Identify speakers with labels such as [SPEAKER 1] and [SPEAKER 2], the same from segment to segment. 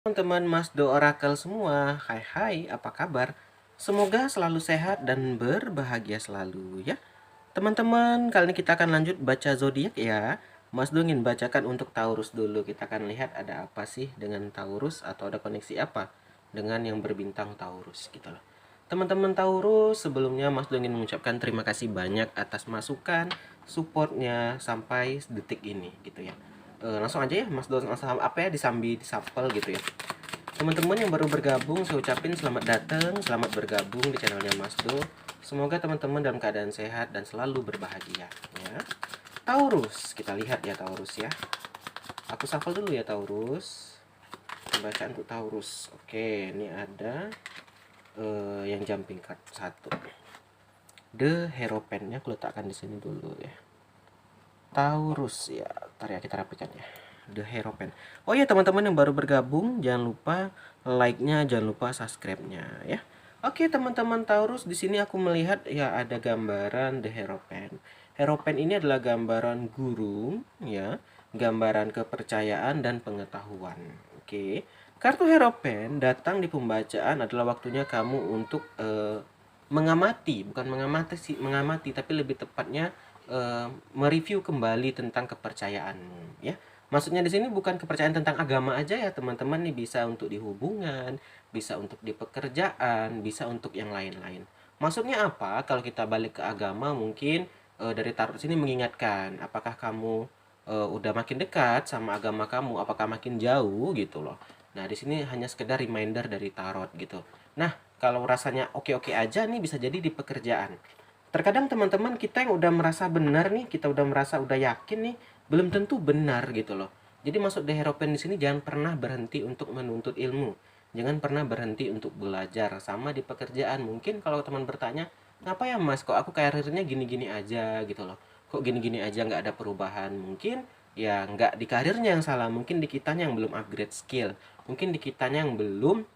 [SPEAKER 1] Teman-teman Masdo Oracle semua, hai hai, apa kabar? Semoga selalu sehat dan berbahagia selalu ya. Teman-teman, kali ini kita akan lanjut baca zodiak ya. Masdo ingin bacakan untuk Taurus dulu. Kita akan lihat ada apa sih dengan Taurus atau ada koneksi apa dengan yang berbintang Taurus gitu loh. Teman-teman Taurus, sebelumnya Masdo ingin mengucapkan terima kasih banyak atas masukan, supportnya sampai detik ini gitu ya. Langsung aja ya Mas Do apa ya disapel gitu ya. Teman-teman yang baru bergabung, saya ucapin selamat datang, selamat bergabung di channelnya Mas Do. Semoga teman-teman dalam keadaan sehat dan selalu berbahagia ya. Taurus, kita lihat ya Taurus ya. Aku shuffle dulu ya Taurus. Pembacaan untuk Taurus. Oke, ini ada yang jumping card 1. The Hierophant-nya aku letakkan di sini dulu ya. Taurus ya, ntar ya kita rapikan ya. The Hierophant. Oh ya teman-teman yang baru bergabung, jangan lupa like-nya, jangan lupa subscribe-nya ya. Oke teman-teman Taurus, di sini aku melihat ya ada gambaran The Hierophant. Hierophant ini adalah gambaran guru ya, gambaran kepercayaan dan pengetahuan. Oke. Kartu Hierophant datang di pembacaan adalah waktunya kamu untuk mengamati, bukan mengamati tapi lebih tepatnya mereview kembali tentang kepercayaanmu ya. Maksudnya di sini bukan kepercayaan tentang agama aja ya teman-teman, nih bisa untuk di hubungan, bisa untuk di pekerjaan, bisa untuk yang lain-lain. Maksudnya apa? Kalau kita balik ke agama mungkin dari tarot sini mengingatkan apakah kamu udah makin dekat sama agama kamu, apakah makin jauh gitu loh. Nah, di sini hanya sekedar reminder dari tarot gitu. Nah, kalau rasanya oke-oke aja nih bisa jadi di pekerjaan. Terkadang teman-teman kita yang udah merasa benar nih, kita udah merasa udah yakin nih, belum tentu benar gitu loh. Jadi maksud The Hierophant di sini jangan pernah berhenti untuk menuntut ilmu. Jangan pernah berhenti untuk belajar. Sama di pekerjaan. Mungkin kalau teman bertanya, "Ngapa ya Mas, kok aku karirnya gini-gini aja gitu loh. Kok gini-gini aja nggak ada perubahan?" Mungkin ya nggak di karirnya yang salah, mungkin di kitanya yang belum upgrade skill. Mungkin di kitanya yang belum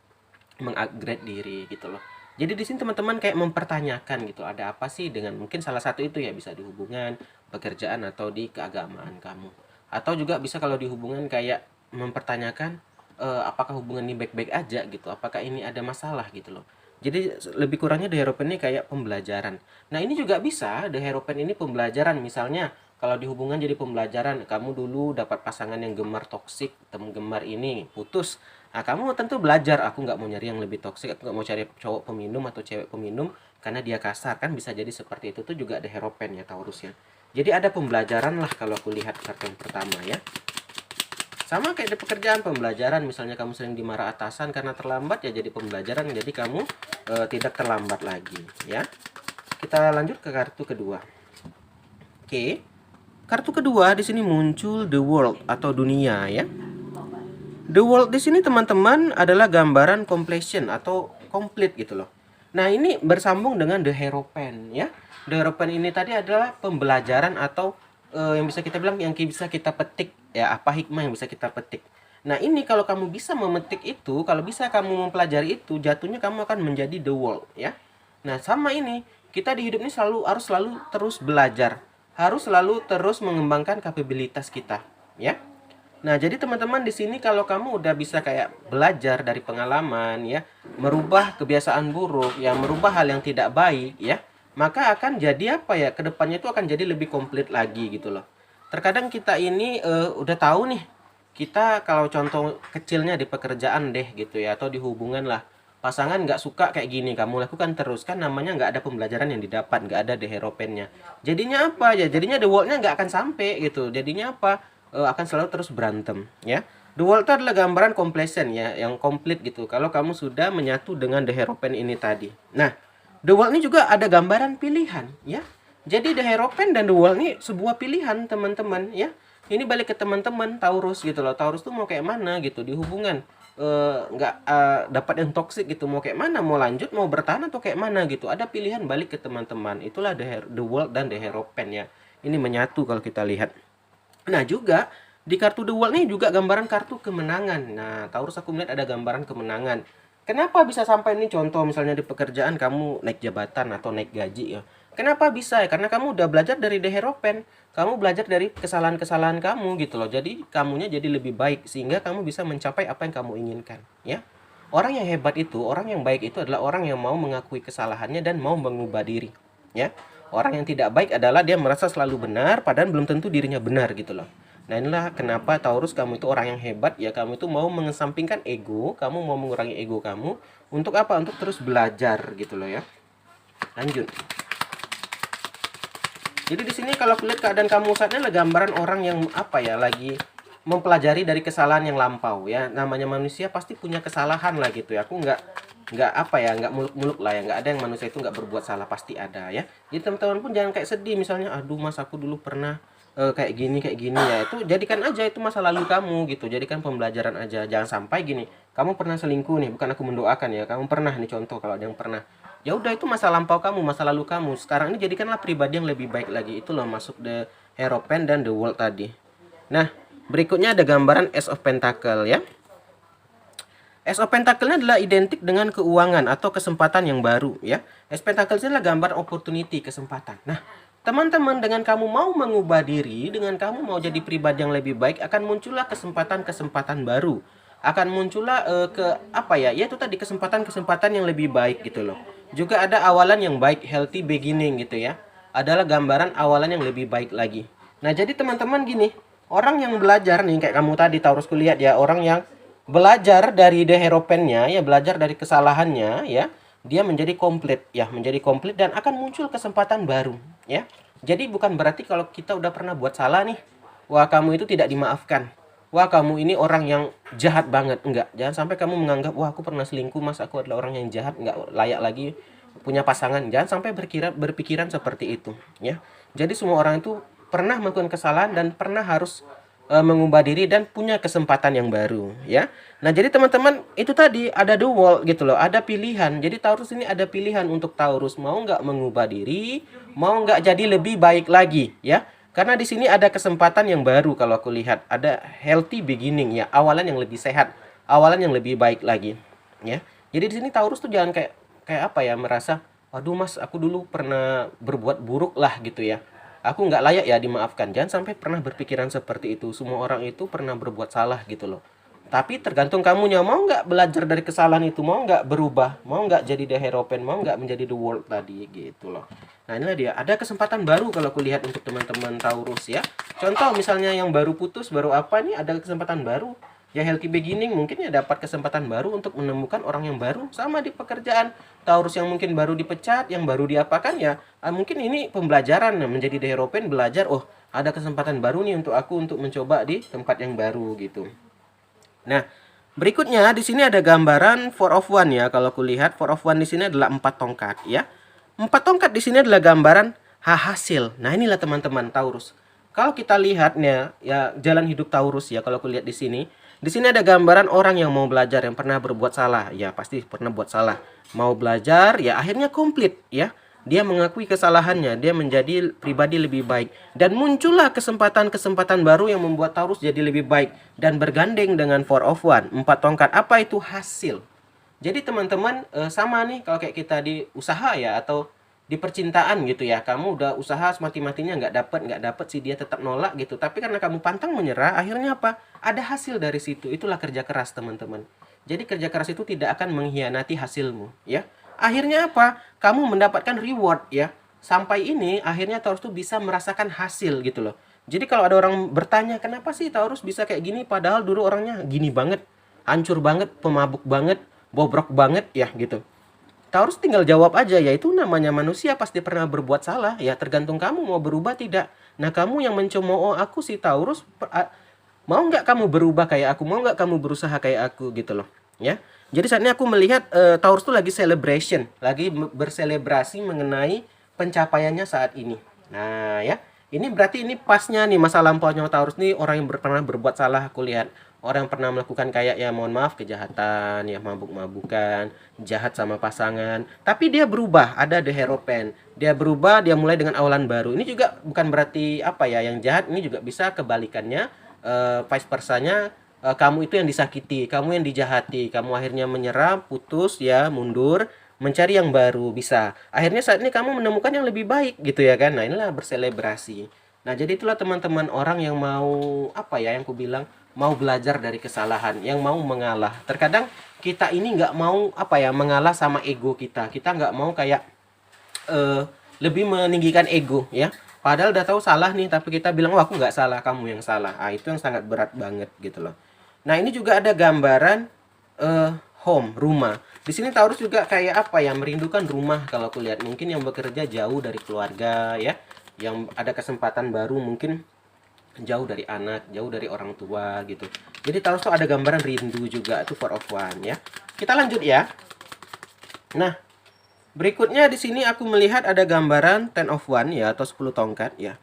[SPEAKER 1] mengupgrade diri gitu loh. Jadi di sini teman-teman kayak mempertanyakan gitu, ada apa sih dengan mungkin salah satu itu ya bisa di hubungan, pekerjaan atau di keagamaan kamu. Atau juga bisa kalau di hubungan kayak mempertanyakan apakah hubungan ini baik-baik aja gitu, apakah ini ada masalah gitu loh. Jadi lebih kurangnya The Hierophant ini kayak pembelajaran. Nah, ini juga bisa The Hierophant ini pembelajaran, misalnya kalau di hubungan jadi pembelajaran, kamu dulu dapat pasangan yang gemar toksik, temen gemar ini putus. Nah, kamu tentu belajar, aku nggak mau nyari yang lebih toksik, aku nggak mau cari cowok peminum atau cewek peminum karena dia kasar, kan bisa jadi seperti itu tuh juga ada Hierophant ya Taurus ya. Jadi ada pembelajaran lah kalau aku lihat kartu yang pertama ya. Sama kayak di pekerjaan, pembelajaran, misalnya kamu sering dimarah atasan karena terlambat ya jadi pembelajaran, jadi kamu tidak terlambat lagi ya. Kita lanjut ke kartu kedua. Oke. Kartu kedua di sini muncul The World atau dunia ya. The World di sini teman-teman adalah gambaran completion atau komplit gitu loh. Nah, ini bersambung dengan The Hierophant ya. The Hierophant ini tadi adalah pembelajaran atau yang bisa kita bilang yang bisa kita petik ya, apa hikmah yang bisa kita petik. Nah, ini kalau kamu bisa memetik itu, kalau bisa kamu mempelajari itu, jatuhnya kamu akan menjadi The World ya. Nah, sama ini, kita di hidup ini harus selalu terus belajar, harus selalu terus mengembangkan kapabilitas kita ya. Nah, jadi teman-teman di sini kalau kamu udah bisa kayak belajar dari pengalaman ya, merubah kebiasaan buruk, yang merubah hal yang tidak baik ya, maka akan jadi apa ya? Kedepannya itu akan jadi lebih komplit lagi gitu loh. Terkadang kita ini udah tahu nih, kita kalau contoh kecilnya di pekerjaan deh gitu ya, atau di hubungan lah, pasangan nggak suka kayak gini, kamu lakukan terus, kan namanya nggak ada pembelajaran yang didapat, nggak ada the hierophant-nya. Jadinya apa ya? Jadinya the world-nya nggak akan sampai gitu. Jadinya apa? Akan selalu terus berantem ya. The World itu adalah gambaran completion ya, yang komplit gitu. Kalau kamu sudah menyatu dengan The Hierophant ini tadi. Nah, The World ini juga ada gambaran pilihan ya. Jadi The Hierophant dan The World ini sebuah pilihan teman-teman ya. Ini balik ke teman-teman Taurus gitu loh. Taurus tuh mau kayak mana gitu di hubungan. Nggak dapat yang toksik gitu, mau kayak mana, mau lanjut, mau bertahan atau kayak mana gitu. Ada pilihan, balik ke teman-teman. Itulah The World dan The Hierophant ya. Ini menyatu kalau kita lihat. Nah, juga di kartu The World nih juga gambaran kartu kemenangan. Nah, Taurus aku melihat ada gambaran kemenangan. Kenapa bisa sampai ini contoh misalnya di pekerjaan kamu naik jabatan atau naik gaji ya. Kenapa bisa ya? Karena kamu udah belajar dari The Hierophant. Kamu belajar dari kesalahan-kesalahan kamu gitu loh. Jadi kamunya jadi lebih baik sehingga kamu bisa mencapai apa yang kamu inginkan, ya. Orang yang hebat itu, orang yang baik itu adalah orang yang mau mengakui kesalahannya dan mau mengubah diri, ya. Orang yang tidak baik adalah dia merasa selalu benar padahal belum tentu dirinya benar gitu loh. Nah, inilah kenapa Taurus kamu itu orang yang hebat ya, kamu itu mau mengesampingkan ego, kamu mau mengurangi ego kamu untuk apa? Untuk terus belajar gitu loh ya. Lanjut. Jadi di sini kalau lihat keadaan kamu saat ini adalah gambaran orang yang apa ya, lagi mempelajari dari kesalahan yang lampau ya. Namanya manusia pasti punya kesalahan lah gitu ya. Aku nggak apa ya, nggak muluk-muluk lah ya, nggak ada yang manusia itu nggak berbuat salah, pasti ada ya. Jadi teman-teman pun jangan kayak sedih misalnya, aduh mas aku dulu pernah kayak gini ya. Itu jadikan aja itu masa lalu kamu gitu, jadikan pembelajaran aja. Jangan sampai gini, kamu pernah selingkuh nih, bukan aku mendoakan ya, kamu pernah nih, contoh kalau ada yang pernah, ya udah itu masa lampau kamu, masa lalu kamu. Sekarang ini jadikanlah pribadi yang lebih baik lagi. Itu loh masuk The Hierophant dan The World tadi. Nah, berikutnya ada gambaran Ace of Pentacle ya. Ace of Pentacle adalah identik dengan keuangan atau kesempatan yang baru ya. Ace of Pentacle adalah gambar opportunity, kesempatan. Nah, teman-teman, dengan kamu mau mengubah diri, dengan kamu mau jadi pribadi yang lebih baik, akan muncullah kesempatan-kesempatan baru. Akan muncullah ke apa ya? Yaitu tadi kesempatan-kesempatan yang lebih baik gitu loh. Juga ada awalan yang baik, healthy beginning gitu ya. Adalah gambaran awalan yang lebih baik lagi. Nah, jadi teman-teman gini, orang yang belajar nih kayak kamu tadi Taurus, kulihat ya, orang yang belajar dari The Hierophant-nya ya, belajar dari kesalahannya ya, dia menjadi komplit ya, menjadi komplit dan akan muncul kesempatan baru ya. Jadi bukan berarti kalau kita udah pernah buat salah nih, wah kamu itu tidak dimaafkan. Wah kamu ini orang yang jahat banget. Enggak, jangan sampai kamu menganggap wah aku pernah selingkuh mas, aku adalah orang yang jahat, enggak layak lagi punya pasangan. Jangan sampai berpikiran seperti itu ya. Jadi semua orang itu pernah melakukan kesalahan dan pernah harus mengubah diri dan punya kesempatan yang baru ya. Nah, jadi teman-teman itu tadi ada the wall gitu loh, ada pilihan. Jadi Taurus ini ada pilihan untuk Taurus mau nggak mengubah diri, mau nggak jadi lebih baik lagi ya. Karena di sini ada kesempatan yang baru kalau aku lihat, ada healthy beginning ya, awalan yang lebih sehat, awalan yang lebih baik lagi ya. Jadi di sini Taurus tuh jangan kayak kayak apa ya, merasa aduh mas aku dulu pernah berbuat buruk lah gitu ya, aku nggak layak ya dimaafkan. Jangan sampai pernah berpikiran seperti itu. Semua orang itu pernah berbuat salah gitu loh. Tapi tergantung kamunya, mau nggak belajar dari kesalahan itu, mau nggak berubah, mau nggak jadi The Hierophant, mau nggak menjadi The World tadi gitu loh. Nah inilah dia, ada kesempatan baru kalau kulihat untuk teman-teman Taurus ya. Contoh misalnya yang baru putus, baru apa nih, ada kesempatan baru. Ya healthy beginning, mungkin ya dapat kesempatan baru untuk menemukan orang yang baru. Sama di pekerjaan, Taurus yang mungkin baru dipecat, yang baru diapakan ya, mungkin ini pembelajaran menjadi The Hierophant, belajar, oh ada kesempatan baru nih untuk aku untuk mencoba di tempat yang baru gitu. Nah, berikutnya di sini ada gambaran Four of One ya. Kalau kulihat Four of One di sini adalah 4 tongkat ya. 4 tongkat di sini adalah gambaran hasil. Nah, inilah teman-teman Taurus. Kalau kita lihatnya ya jalan hidup Taurus ya, kalau kulihat di sini. Di sini ada gambaran orang yang mau belajar, yang pernah berbuat salah. Ya, pasti pernah buat salah. Mau belajar, ya akhirnya komplit ya. Dia mengakui kesalahannya, dia menjadi pribadi lebih baik. Dan muncullah kesempatan-kesempatan baru yang membuat Taurus jadi lebih baik. Dan bergandeng dengan Four of One, 4 tongkat. Apa itu? Hasil. Jadi teman-teman sama nih kalau kayak kita di usaha ya, atau di percintaan gitu ya, kamu udah usaha semati-matinya nggak dapet sih, dia tetap nolak gitu, tapi karena kamu pantang menyerah, akhirnya apa, ada hasil dari situ. Itulah kerja keras teman-teman. Jadi kerja keras itu tidak akan mengkhianati hasilmu ya. Akhirnya apa, kamu mendapatkan reward ya. Sampai ini akhirnya Taurus tuh bisa merasakan hasil gitu loh. Jadi kalau ada orang bertanya kenapa sih Taurus bisa kayak gini, padahal dulu orangnya gini banget, hancur banget, pemabuk banget, bobrok banget ya gitu, Taurus tinggal jawab aja, yaitu namanya manusia pasti pernah berbuat salah. Ya tergantung kamu mau berubah tidak. Nah kamu yang mencemooh aku si Taurus, mau nggak kamu berubah kayak aku? Mau nggak kamu berusaha kayak aku gitu loh. Ya. Jadi saat ini aku melihat Taurus tuh lagi celebration, lagi berselebrasi mengenai pencapaiannya saat ini. Nah ya, ini berarti ini pasnya nih, masa lampaunya Taurus nih orang yang pernah berbuat salah. Aku lihat orang yang pernah melakukan kayak ya mohon maaf kejahatan, ya mabuk-mabukan, jahat sama pasangan, tapi dia berubah, ada The Hierophant. Dia berubah, dia mulai dengan awalan baru. Ini juga bukan berarti apa ya, yang jahat ini juga bisa kebalikannya, vice versanya, kamu itu yang disakiti, kamu yang dijahati, kamu akhirnya menyerah, putus ya, mundur. mencari yang baru, bisa. Akhirnya saat ini kamu menemukan yang lebih baik gitu ya kan. Nah, inilah berselebrasi. Nah, jadi itulah teman-teman orang yang mau apa ya yang ku bilang mau belajar dari kesalahan, yang mau mengalah. Terkadang kita ini nggak mau apa ya mengalah sama ego kita. Kita nggak mau kayak eh, lebih meninggikan ego ya. Padahal udah tahu salah nih, tapi kita bilang, wah aku nggak salah, kamu yang salah. Ah, itu yang sangat berat banget gitu loh. Nah, ini juga ada gambaran eh, home, rumah. Di sini Taurus juga kayak apa ya, merindukan rumah kalau aku lihat. Mungkin yang bekerja jauh dari keluarga ya, yang ada kesempatan baru mungkin jauh dari anak, jauh dari orang tua gitu. Jadi Taurus tuh ada gambaran rindu juga, itu Four of One ya. Kita lanjut ya. Nah, berikutnya di sini aku melihat ada gambaran Ten of One ya atau 10 tongkat ya.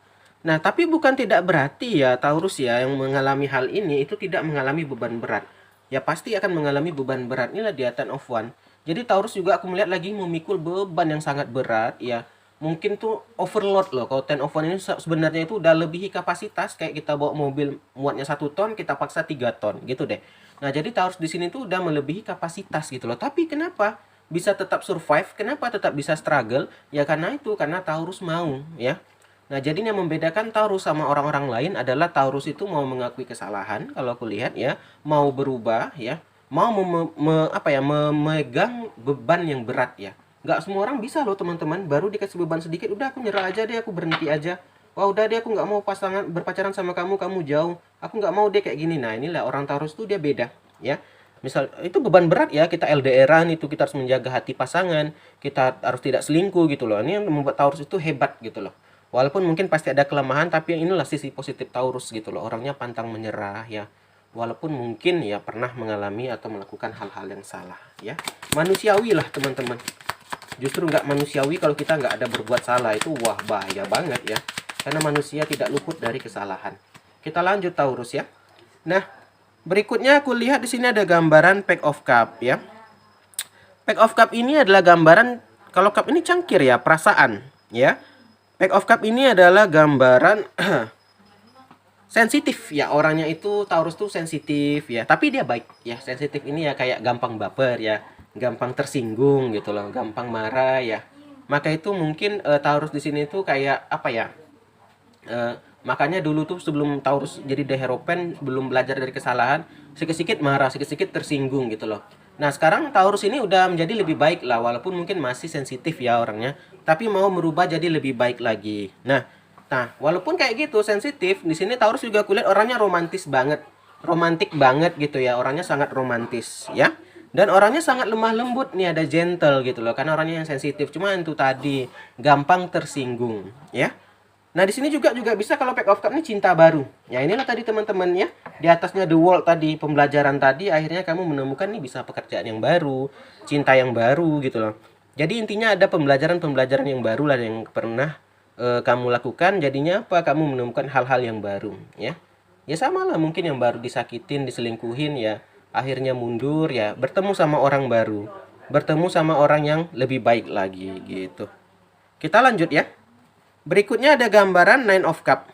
[SPEAKER 1] Nah, tapi bukan tidak berarti ya Taurus ya yang mengalami hal ini itu tidak mengalami beban berat. Ya pasti akan mengalami beban berat. Inilah dia Ten of One. Jadi Taurus juga aku melihat lagi memikul beban yang sangat berat ya. Mungkin tuh overload loh. Kalau Ten of One ini sebenarnya itu udah lebihi kapasitas, kayak kita bawa mobil muatnya 1 ton, kita paksa 3 ton gitu deh. Nah, jadi Taurus di sini tuh udah melebihi kapasitas gitu loh. Tapi kenapa bisa tetap survive? Kenapa tetap bisa struggle? Ya karena itu, karena Taurus mau ya. Nah, jadi yang membedakan Taurus sama orang-orang lain adalah Taurus itu mau mengakui kesalahan, kalau aku lihat ya, mau berubah ya, mau apa ya, memegang beban yang berat ya. Nggak semua orang bisa loh teman-teman, baru dikasih beban sedikit, udah aku nyerah aja deh, aku berhenti aja. Wah udah deh, aku nggak mau pasangan berpacaran sama kamu, kamu jauh. Aku nggak mau deh kayak gini. Nah inilah orang Taurus tuh dia beda ya. Misal itu beban berat ya, kita LDRan itu kita harus menjaga hati pasangan, kita harus tidak selingkuh gitu loh. Ini yang membuat Taurus itu hebat gitu loh. Walaupun mungkin pasti ada kelemahan, tapi inilah sisi positif Taurus gitu loh. Orangnya pantang menyerah ya. Walaupun mungkin ya pernah mengalami atau melakukan hal-hal yang salah ya. Manusiawi lah teman-teman. Justru nggak manusiawi kalau kita nggak ada berbuat salah, itu wah bahaya banget ya. Karena manusia tidak luput dari kesalahan. Kita lanjut Taurus ya. Nah, berikutnya aku lihat di sini ada gambaran Pack of Cup ya. Pack of Cup ini adalah gambaran, kalau cup ini cangkir ya, perasaan ya. Pack of Cup ini adalah gambaran sensitif ya, orangnya itu Taurus tuh sensitif ya, tapi dia baik ya. Sensitif ini ya kayak gampang baper ya, gampang tersinggung gitu loh, gampang marah ya. Maka itu mungkin Taurus di sini tuh kayak apa ya? Makanya dulu tuh sebelum Taurus jadi The Hierophant, belum belajar dari kesalahan, sedikit-sedikit marah, sedikit-sedikit tersinggung gitu loh. Nah, sekarang Taurus ini udah menjadi lebih baik lah, walaupun mungkin masih sensitif ya orangnya, tapi mau merubah jadi lebih baik lagi. Nah, walaupun kayak gitu sensitif, di sini Taurus juga kulihat orangnya romantis banget. Romantik banget gitu ya, orangnya sangat romantis ya. Dan orangnya sangat lemah lembut nih, ada gentle gitu loh, karena orangnya yang sensitif. Cuma itu tadi gampang tersinggung ya. Nah, di sini juga bisa kalau Pack of Cup ini cinta baru. Ya, inilah tadi teman-teman ya. Di atasnya The World tadi, pembelajaran tadi, akhirnya kamu menemukan nih bisa pekerjaan yang baru, cinta yang baru gitu loh. Jadi intinya ada pembelajaran-pembelajaran yang baru lah yang pernah kamu lakukan, jadinya apa? Kamu menemukan hal-hal yang baru ya. Ya sama lah, mungkin yang baru disakitin, diselingkuhin ya, akhirnya mundur ya, bertemu sama orang baru, bertemu sama orang yang lebih baik lagi gitu. Kita lanjut ya. Berikutnya ada gambaran Nine of Cup.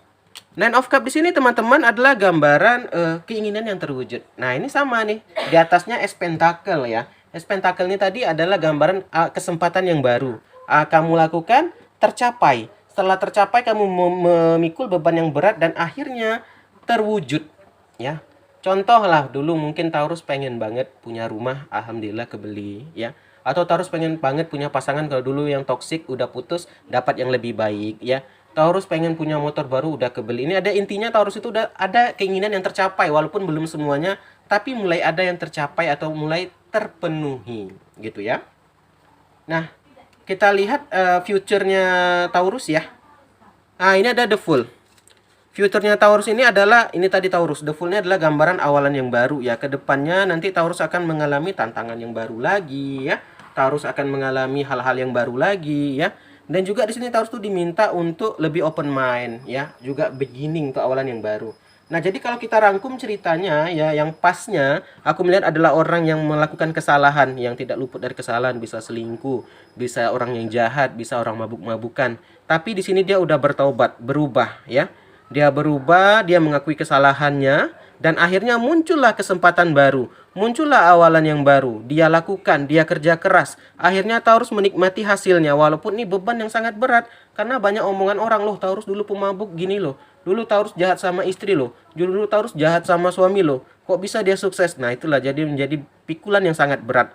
[SPEAKER 1] Nine of Cup di sini teman-teman adalah gambaran keinginan yang terwujud. Nah, ini sama nih. Di atasnya Ace Pentacle ya. Ace Pentacle ini tadi adalah gambaran kesempatan yang baru. Kamu lakukan, tercapai. Setelah tercapai kamu memikul beban yang berat dan akhirnya terwujud ya. Contoh lah, dulu mungkin Taurus pengen banget punya rumah, alhamdulillah kebeli ya. Atau Taurus pengen banget punya pasangan, kalau dulu yang toksik udah putus, dapat yang lebih baik ya. Taurus pengen punya motor baru, udah kebeli. Ini ada intinya, Taurus itu udah ada keinginan yang tercapai, walaupun belum semuanya, tapi mulai ada yang tercapai atau mulai terpenuhi gitu ya. Nah, kita lihat future-nya Taurus ya. Nah, ini ada The Fool. Future-nya Taurus ini adalah, ini tadi Taurus, The Fool-nya adalah gambaran awalan yang baru ya. Kedepannya nanti Taurus akan mengalami tantangan yang baru lagi ya. Taurus akan mengalami hal-hal yang baru lagi ya. Dan juga di sini Taurus tuh diminta untuk lebih open mind ya. Juga beginning untuk awalan yang baru. Nah, jadi kalau kita rangkum ceritanya ya, yang pasnya aku melihat adalah orang yang melakukan kesalahan, yang tidak luput dari kesalahan, bisa selingkuh, bisa orang yang jahat, bisa orang mabuk-mabukan. Tapi di sini dia udah bertaubat, berubah ya. Dia berubah, dia mengakui kesalahannya, Dan akhirnya muncullah kesempatan baru, muncullah awalan yang baru. Dia lakukan, dia kerja keras. Akhirnya Taurus menikmati hasilnya, walaupun ini beban yang sangat berat. Karena banyak omongan orang, loh Taurus dulu pemabuk gini loh. Dulu Taurus jahat sama istri loh. Dulu Taurus jahat sama suami loh. Kok bisa dia sukses? Nah itulah jadi menjadi pikulan yang sangat berat.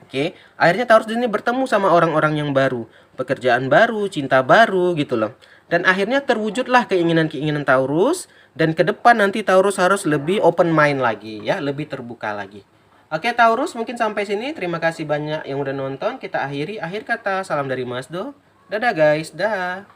[SPEAKER 1] Oke, akhirnya Taurus ini bertemu sama orang-orang yang baru, pekerjaan baru, cinta baru gitu loh. Dan akhirnya terwujudlah keinginan-keinginan Taurus, dan ke depan nanti Taurus harus lebih open mind lagi ya, lebih terbuka lagi. Oke Taurus, mungkin sampai sini. Terima kasih banyak yang udah nonton. Kita akhiri akhir kata. Salam dari Mas Do. Dadah guys, dah.